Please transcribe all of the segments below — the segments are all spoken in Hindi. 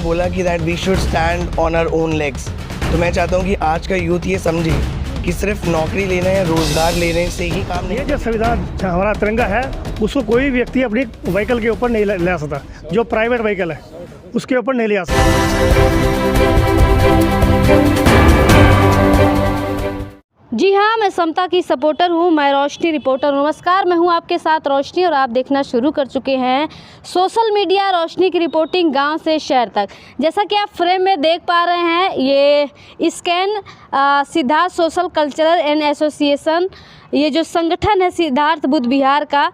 बोला कि that we should stand on our own legs. तो मैं चाहता हूँ कि आज का यूथ ये समझे कि सिर्फ नौकरी लेना या रोज़गार लेने से ही काम नहीं। ये जो संविधान हमारा तिरंगा है उसको कोई व्यक्ति अपनी व्हीकल के ऊपर नहीं ले सकता। जो प्राइवेट व्हीकल है उसके ऊपर नहीं ले आ सकता। जी हाँ, मैं समता की सपोर्टर हूँ, मैं रोशनी रिपोर्टर हूँ। नमस्कार, मैं हूँ आपके साथ रोशनी और आप देखना शुरू कर चुके हैं सोशल मीडिया रोशनी की रिपोर्टिंग गांव से शहर तक। जैसा कि आप फ्रेम में देख पा रहे हैं, ये scan Siddharth social cultural and association, ये जो संगठन है सिद्धार्थ बुद्ध विहार का,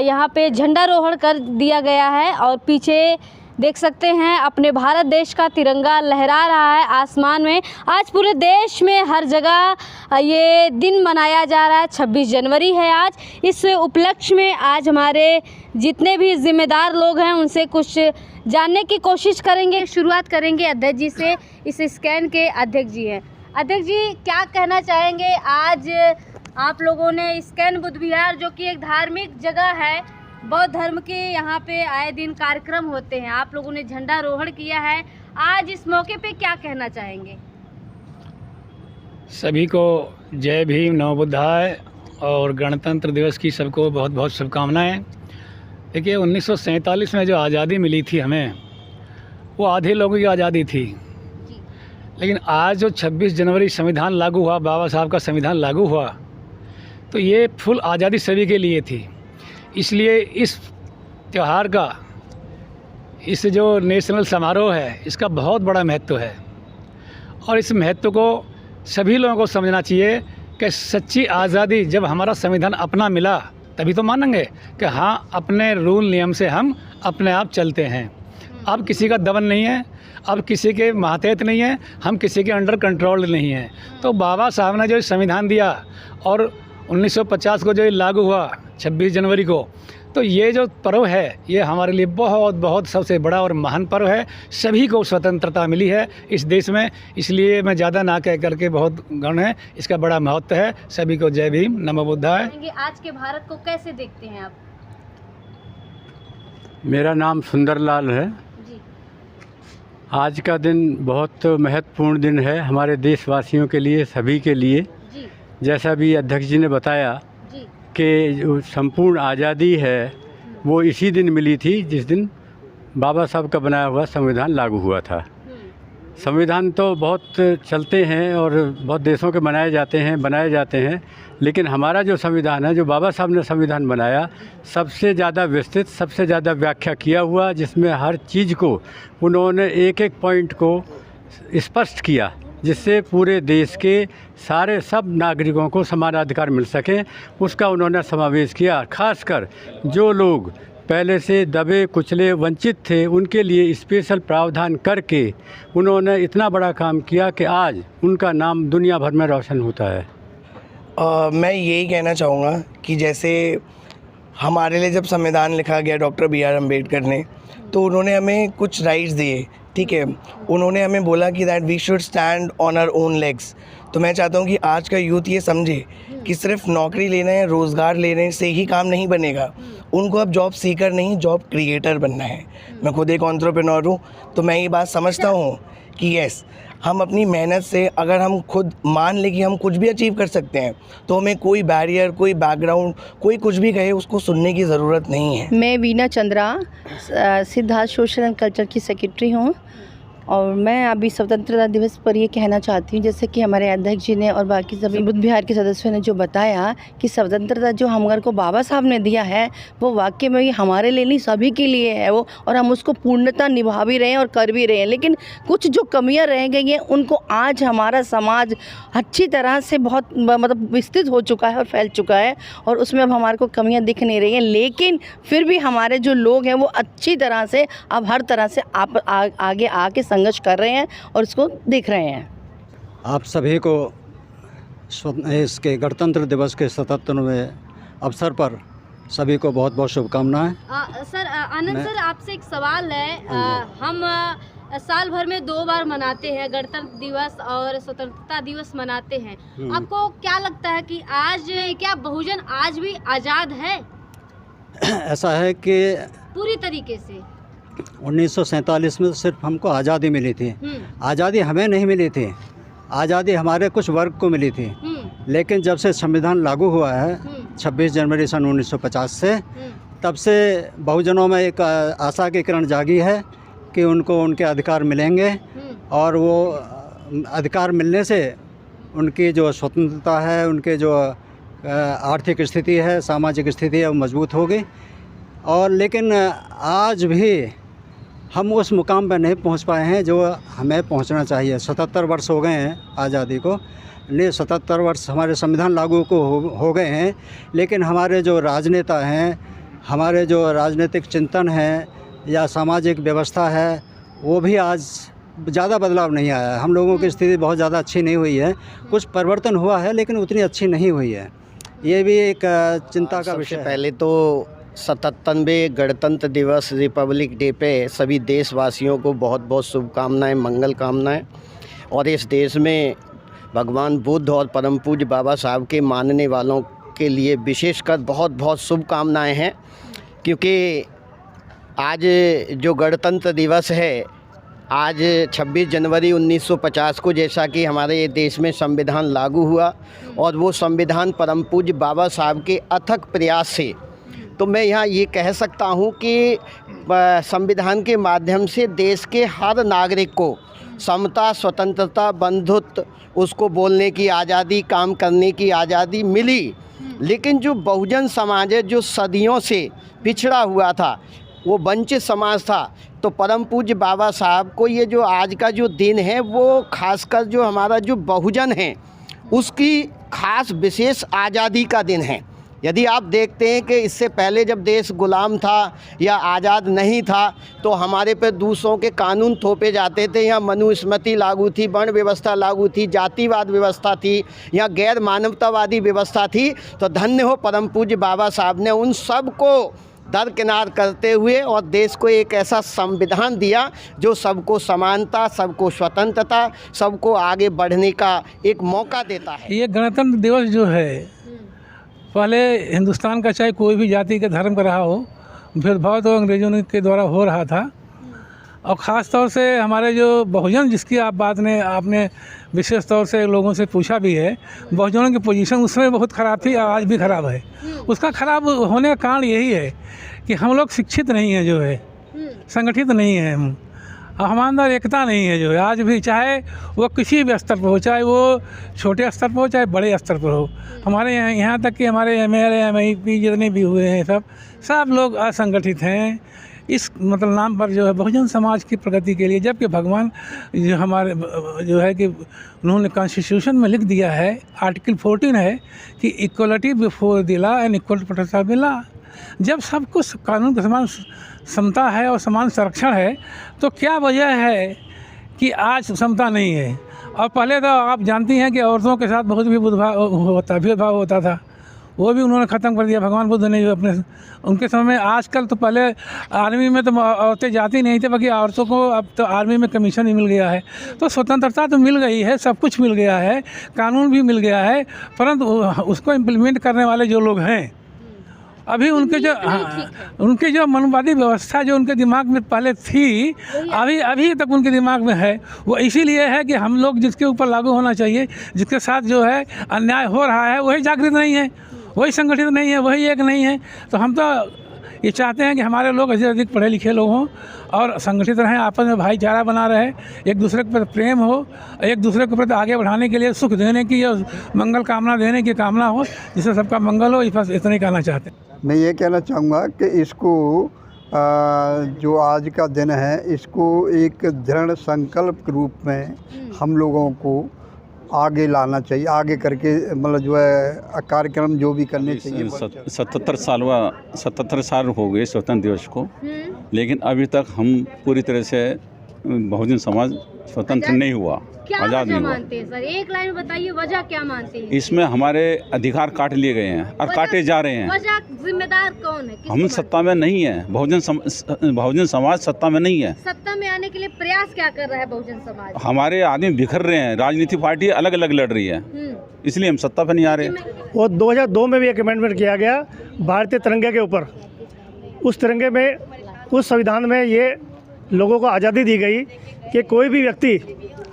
यहाँ पे झंडारोहण कर दिया गया है और पीछे देख सकते हैं अपने भारत देश का तिरंगा लहरा रहा है आसमान में। आज पूरे देश में हर जगह ये दिन मनाया जा रहा है। 26 जनवरी है आज। इस उपलक्ष्य में आज हमारे जितने भी जिम्मेदार लोग हैं उनसे कुछ जानने की कोशिश करेंगे। शुरुआत करेंगे अध्यक्ष जी से। इस स्कैन के अध्यक्ष जी हैं। अध्यक्ष जी, क्या कहना चाहेंगे? आज आप लोगों ने स्कैन बुद्ध विहार, जो कि एक धार्मिक जगह है, बौद्ध धर्म के यहाँ पे आए दिन कार्यक्रम होते हैं, आप लोगों ने झंडारोहण किया है। आज इस मौके पे क्या कहना चाहेंगे? सभी को जय भीम, नमो बुद्धाय और गणतंत्र दिवस की सबको बहुत बहुत शुभकामनाएं। देखिए, 1947 में जो आज़ादी मिली थी हमें, वो आधे लोगों की आज़ादी थी। लेकिन आज जो 26 जनवरी संविधान लागू हुआ, बाबा साहब का संविधान लागू हुआ, तो ये फुल आज़ादी सभी के लिए थी। इसलिए इस त्यौहार का, इस जो नेशनल समारोह है, इसका बहुत बड़ा महत्व है और इस महत्व को सभी लोगों को समझना चाहिए कि सच्ची आज़ादी जब हमारा संविधान अपना मिला तभी तो मानेंगे कि हाँ, अपने रूल नियम से हम अपने आप चलते हैं। अब किसी का दमन नहीं है, अब किसी के मातहत नहीं है, हम किसी के अंडर कंट्रोल नहीं है। तो बाबा साहब ने जो संविधान दिया और 1950 को जो लागू हुआ 26 जनवरी को, तो ये जो पर्व है ये हमारे लिए बहुत बहुत सबसे बड़ा और महान पर्व है। सभी को स्वतंत्रता मिली है इस देश में, इसलिए मैं ज़्यादा ना कह करके बहुत गण है, इसका बड़ा महत्व है। सभी को जय भीम, नमो बुद्धाय। आज के भारत को कैसे देखते हैं आप? मेरा नाम सुंदरलाल है जी। आज का दिन बहुत महत्वपूर्ण दिन है हमारे देशवासियों के लिए, सभी के लिए। जी। जैसा भी अध्यक्ष जी ने बताया कि जो संपूर्ण आज़ादी है वो इसी दिन मिली थी जिस दिन बाबा साहब का बनाया हुआ संविधान लागू हुआ था। संविधान तो बहुत चलते हैं और बहुत देशों के बनाए जाते हैं, लेकिन हमारा जो संविधान है, जो बाबा साहब ने संविधान बनाया, सबसे ज़्यादा विस्तृत, सबसे ज़्यादा व्याख्या किया हुआ, जिसमें हर चीज़ को उन्होंने एक एक पॉइंट को स्पष्ट किया, जिससे पूरे देश के सब नागरिकों को समान अधिकार मिल सके, उसका उन्होंने समावेश किया। खासकर जो लोग पहले से दबे कुचले वंचित थे उनके लिए स्पेशल प्रावधान करके उन्होंने इतना बड़ा काम किया कि आज उनका नाम दुनिया भर में रोशन होता है। मैं यही कहना चाहूँगा कि जैसे हमारे लिए जब संविधान लिखा गया डॉक्टर BR अम्बेडकर ने, तो उन्होंने हमें कुछ राइट्स दिए, ठीक है। उन्होंने हमें बोला कि that we should stand on our own legs. तो मैं चाहता हूँ कि आज का यूथ ये समझे कि सिर्फ नौकरी लेना या रोज़गार लेने से ही काम नहीं बनेगा। उनको अब जॉब सीकर नहीं, जॉब क्रिएटर बनना है। मैं खुद एक एंटरप्रेन्योर हूँ, तो मैं ये बात समझता हूँ कि यस, हम अपनी मेहनत से अगर हम खुद मान लें कि हम कुछ भी अचीव कर सकते हैं, तो हमें कोई बैरियर, कोई बैकग्राउंड, कोई कुछ भी कहे उसको सुनने की ज़रूरत नहीं है। मैं Veena Chandra, Siddharth social and culture की सेक्रेटरी हूँ और मैं अभी स्वतंत्रता दिवस पर ये कहना चाहती हूँ, जैसे कि हमारे अध्यक्ष जी ने और बाकी सभी बुद्ध विहार के सदस्यों ने जो बताया कि स्वतंत्रता जो हमारे को बाबा साहब ने दिया है वो वाकई में हमारे लिए नहीं, सभी के लिए है वो, और हम उसको पूर्णतः निभा भी रहे हैं और कर भी रहे हैं। लेकिन कुछ जो कमियाँ रह गई हैं उनको आज हमारा समाज अच्छी तरह से बहुत मतलब विस्तृत हो चुका है और फैल चुका है, और उसमें अब हमारे को कमियाँ दिख नहीं रही हैं। लेकिन फिर भी हमारे जो लोग हैं वो अच्छी तरह से अब हर तरह से आगे आके संघर्ष कर रहे हैं और इसको देख रहे हैं। आप सभी को इसके गणतंत्र दिवस के 77वें अवसर पर सभी को बहुत बहुत शुभकामनाएं। सर आनंद सर, आपसे एक सवाल है। हम साल भर में 2 बार मनाते हैं, गणतंत्र दिवस और स्वतंत्रता दिवस मनाते हैं। आपको क्या लगता है कि आज क्या बहुजन आज भी आज़ाद है? ऐसा है कि पूरी तरीके से 1947 में तो सिर्फ हमको आज़ादी मिली थी। आज़ादी हमें नहीं मिली थी, आज़ादी हमारे कुछ वर्ग को मिली थी। लेकिन जब से संविधान लागू हुआ है 26 जनवरी सन 1950 से, तब से बहुजनों में एक आशा की किरण जागी है कि उनको उनके अधिकार मिलेंगे, और वो अधिकार मिलने से उनकी जो स्वतंत्रता है, उनके जो आर्थिक स्थिति है, सामाजिक स्थिति है, वो मजबूत होगी। और लेकिन आज भी हम उस मुकाम पर नहीं पहुंच पाए हैं जो हमें पहुंचना चाहिए। 77 वर्ष हो गए हैं आज़ादी को, नहीं 77 वर्ष हमारे संविधान लागू को हो गए हैं, लेकिन हमारे जो राजनेता हैं, हमारे जो राजनीतिक चिंतन है या सामाजिक व्यवस्था है, वो भी आज ज़्यादा बदलाव नहीं आया है। हम लोगों की स्थिति बहुत ज़्यादा अच्छी नहीं हुई है, कुछ परिवर्तन हुआ है लेकिन उतनी अच्छी नहीं हुई है। ये भी एक चिंता का विषय है। पहले तो 77वें गणतंत्र दिवस रिपब्लिक डे पे सभी देशवासियों को बहुत बहुत शुभकामनाएं, मंगल कामनाएं। और इस देश में भगवान बुद्ध और परम पूज्य बाबा साहब के मानने वालों के लिए विशेषकर बहुत बहुत शुभकामनाएं हैं, क्योंकि आज जो गणतंत्र दिवस है, आज 26 जनवरी 1950 को जैसा कि हमारे देश में संविधान लागू हुआ, और वो संविधान परम पूज्य बाबा साहब के अथक प्रयास से, तो मैं यहाँ ये कह सकता हूँ कि संविधान के माध्यम से देश के हर नागरिक को समता, स्वतंत्रता, बंधुत्व, उसको बोलने की आज़ादी, काम करने की आज़ादी मिली। लेकिन जो बहुजन समाज है, जो सदियों से पिछड़ा हुआ था, वो वंचित समाज था, तो परम पूज्य बाबा साहब को ये जो आज का जो दिन है, वो खासकर जो हमारा जो बहुजन है उसकी खास विशेष आज़ादी का दिन है। यदि आप देखते हैं कि इससे पहले जब देश गुलाम था या आज़ाद नहीं था, तो हमारे पे दूसरों के कानून थोपे जाते थे। यहाँ मनुस्मृति लागू थी, वर्ण व्यवस्था लागू थी, जातिवाद व्यवस्था थी, यहाँ गैर मानवतावादी व्यवस्था थी। तो धन्य हो परम पूज्य बाबा साहब ने उन सब को दरकिनार करते हुए और देश को एक ऐसा संविधान दिया जो सबको समानता, सबको स्वतंत्रता, सबको आगे बढ़ने का एक मौका देता है। ये गणतंत्र दिवस जो है, पहले हिंदुस्तान का चाहे कोई भी जाति के धर्म का रहा हो, भेदभाव तो अंग्रेज़ों के द्वारा हो रहा था। और ख़ास तौर से हमारे जो बहुजन, जिसकी आपने विशेष तौर से लोगों से पूछा भी है, बहुजनों की पोजीशन उसमें बहुत ख़राब थी, आज भी ख़राब है। उसका ख़राब होने का कारण यही है कि हम लोग शिक्षित नहीं हैं, जो है संगठित नहीं हैं हम, हमारे अंदर एकता नहीं है जो है आज भी, चाहे वो किसी भी स्तर पर हो, चाहे वो छोटे स्तर पर हो, चाहे बड़े स्तर पर हो। हमारे यहाँ तक कि हमारे MLA MIP जितने भी हुए हैं, सब लोग असंगठित हैं। इस मतलब नाम पर जो है बहुजन समाज की प्रगति के लिए, जबकि भगवान जो हमारे जो है कि उन्होंने कॉन्स्टिट्यूशन में लिख दिया है, आर्टिकल 14 है कि equality before the law and equal protection of the law. जब सबको कानून का समान समता है और समान संरक्षण है, तो क्या वजह है कि आज समता नहीं है। और पहले तो आप जानती हैं कि औरतों के साथ बहुत भी भेदभाव होता था, वो भी उन्होंने ख़त्म कर दिया भगवान बुद्ध ने जो अपने उनके समय में। आजकल तो पहले आर्मी में तो औरतें जाती नहीं थी, बाकी औरतों को अब तो आर्मी में कमीशन ही मिल गया है। तो स्वतंत्रता तो मिल गई है, सब कुछ मिल गया है, कानून भी मिल गया है, परंतु उसको इम्प्लीमेंट करने वाले जो लोग हैं अभी उनके जो मनवादी व्यवस्था जो उनके दिमाग में पहले थी, अभी तक उनके दिमाग में है। वो इसीलिए है कि हम लोग जिसके ऊपर लागू होना चाहिए, जिसके साथ जो है अन्याय हो रहा है, वही जागृत नहीं है, वही संगठित नहीं है, वही एक नहीं है। तो हम तो ये चाहते हैं कि हमारे लोग अधिक से अधिक पढ़े लिखे लोग हों और संगठित रहें, आपस में भाईचारा बना रहे, एक दूसरे के प्रति प्रेम हो, एक दूसरे के प्रति आगे बढ़ाने के लिए सुख देने की और मंगल कामना देने की कामना हो, जिससे सबका मंगल हो। बस इतना ही कहना चाहते हैं। मैं ये कहना चाहूँगा कि इसको जो आज का दिन है, इसको एक दृढ़ संकल्प के रूप में हम लोगों को आगे लाना चाहिए, आगे करके मतलब जो है कार्यक्रम जो भी करने चाहिए। 77 साल हो गए स्वतंत्र दिवस को, लेकिन अभी तक हम पूरी तरह से बहुजन समाज स्वतंत्र नहीं हुआ, आज़ाद नहीं हुआ। मानते हैं सर, एक लाइन में बताइए वजह क्या मानते हैं? इसमें हमारे अधिकार काट लिए गए हैं और काटे जा रहे हैं। वजह जिम्मेदार कौन है? हम सत्ता में नहीं है, बहुजन समाज सत्ता में नहीं है। सत्ता में आने के लिए प्रयास क्या कर रहा है बहुजन समाज? हमारे आदमी बिखर रहे हैं, राजनीतिक पार्टी अलग अलग लड़ रही है, इसलिए हम सत्ता पर नहीं आ रहे। वो 2002 में भी एक अमेंडमेंट किया गया भारतीय तिरंगे के ऊपर। उस तिरंगे में, उस संविधान में ये लोगों को आज़ादी दी गई कि कोई भी व्यक्ति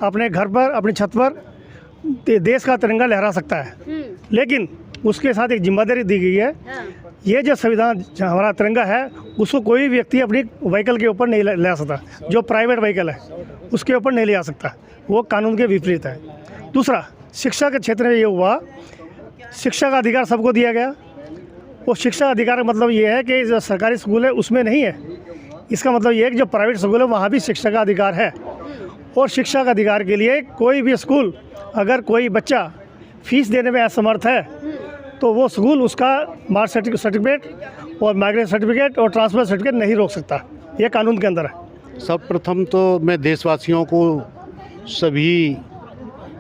अपने घर पर, अपनी छत पर देश का तिरंगा लहरा सकता है, लेकिन उसके साथ एक जिम्मेदारी दी गई है। ये जो संविधान हमारा तिरंगा है उसको कोई भी व्यक्ति अपनी व्हीकल के ऊपर नहीं ले सकता। जो प्राइवेट व्हीकल है उसके ऊपर नहीं ले आ सकता, वो कानून के विपरीत है। दूसरा, शिक्षा के क्षेत्र में ये हुआ, शिक्षा का अधिकार सबको दिया गया। वो शिक्षा का अधिकार का मतलब ये है कि जो सरकारी स्कूल है उसमें नहीं है, इसका मतलब ये है कि जो प्राइवेट स्कूल है वहाँ भी शिक्षा का अधिकार है। और शिक्षा का अधिकार के लिए कोई भी स्कूल, अगर कोई बच्चा फीस देने में असमर्थ है तो वो स्कूल उसका मार्क्स सर्टिफिकेट और माइग्रेशन सर्टिफिकेट और ट्रांसफ़र सर्टिफिकेट नहीं रोक सकता। ये कानून के अंदर है। सर्वप्रथम तो मैं देशवासियों को सभी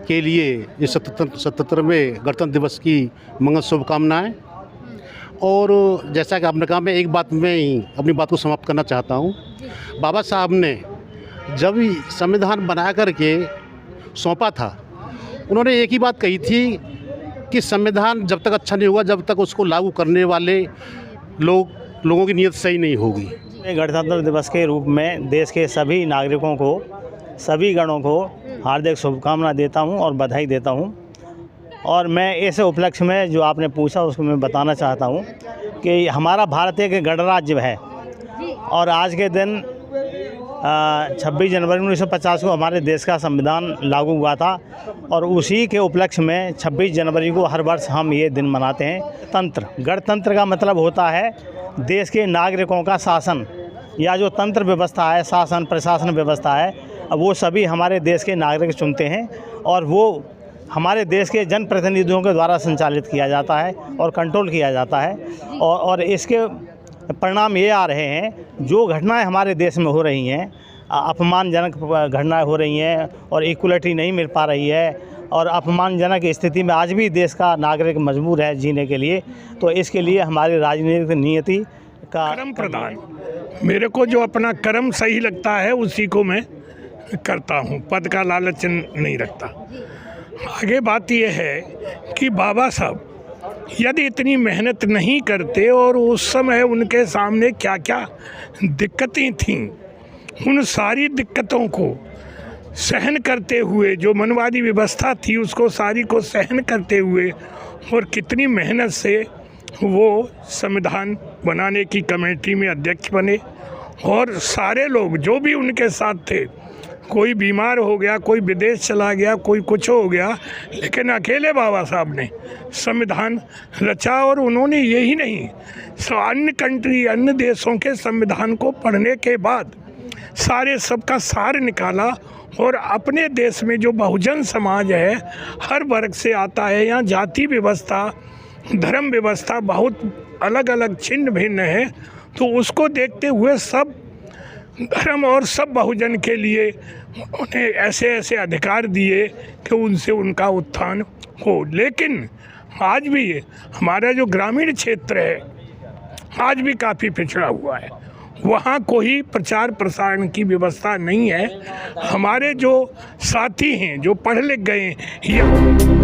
के लिए इस 77वें गणतंत्र दिवस की मंगल शुभकामनाएं। और जैसा कि आपने कहा, मैं एक बात में ही अपनी बात को समाप्त करना चाहता हूं। बाबा साहब ने जब संविधान बना करके सौंपा था, उन्होंने एक ही बात कही थी कि संविधान जब तक अच्छा नहीं होगा, जब तक उसको लागू करने वाले लोगों की नीयत सही नहीं होगी। गणतंत्र दिवस के रूप में देश के सभी नागरिकों को, सभी गणों को हार्दिक शुभकामना देता हूं और बधाई देता हूं। और मैं इस उपलक्ष्य में जो आपने पूछा उसको मैं बताना चाहता हूं कि हमारा भारत एक गणराज्य है और आज के दिन 26 जनवरी 1950 को हमारे देश का संविधान लागू हुआ था और उसी के उपलक्ष्य में 26 जनवरी को हर वर्ष हम ये दिन मनाते हैं। गणतंत्र का मतलब होता है देश के नागरिकों का शासन, या जो तंत्र व्यवस्था है, शासन प्रशासन व्यवस्था है, वो सभी हमारे देश के नागरिक चुनते हैं और वो हमारे देश के जनप्रतिनिधियों के द्वारा संचालित किया जाता है और कंट्रोल किया जाता है। और इसके परिणाम ये आ रहे हैं, जो घटनाएं हमारे देश में हो रही हैं, अपमानजनक घटनाएं हो रही हैं और इक्वलिटी नहीं मिल पा रही है और अपमानजनक स्थिति में आज भी देश का नागरिक मजबूर है जीने के लिए। तो इसके लिए हमारी राजनीतिक नियति का कर्म प्रधान, मेरे को जो अपना कर्म सही लगता है उसी को मैं करता हूँ, पद का लालच नहीं रखता। आगे बात यह है कि बाबा साहब यदि इतनी मेहनत नहीं करते और उस समय उनके सामने क्या क्या दिक्कतें थीं, उन सारी दिक्कतों को सहन करते हुए, जो मनवादी व्यवस्था थी उसको सारी को सहन करते हुए और कितनी मेहनत से वो संविधान बनाने की कमेटी में अध्यक्ष बने और सारे लोग जो भी उनके साथ थे, कोई बीमार हो गया, कोई विदेश चला गया, कोई कुछ हो गया, लेकिन अकेले बाबा साहब ने संविधान रचा। और उन्होंने यही नहीं, अन्य देशों के संविधान को पढ़ने के बाद सारे सबका सार निकाला और अपने देश में जो बहुजन समाज है, हर वर्ग से आता है, यहाँ जाति व्यवस्था, धर्म व्यवस्था बहुत अलग अलग छिन्न भिन्न है, तो उसको देखते हुए सब धर्म और सब बहुजन के लिए उन्हें ऐसे ऐसे अधिकार दिए कि उनसे उनका उत्थान हो। लेकिन आज भी हमारा जो ग्रामीण क्षेत्र है आज भी काफ़ी पिछड़ा हुआ है, वहाँ कोई प्रचार प्रसारण की व्यवस्था नहीं है। हमारे जो साथी हैं जो पढ़ लिख गए हैं,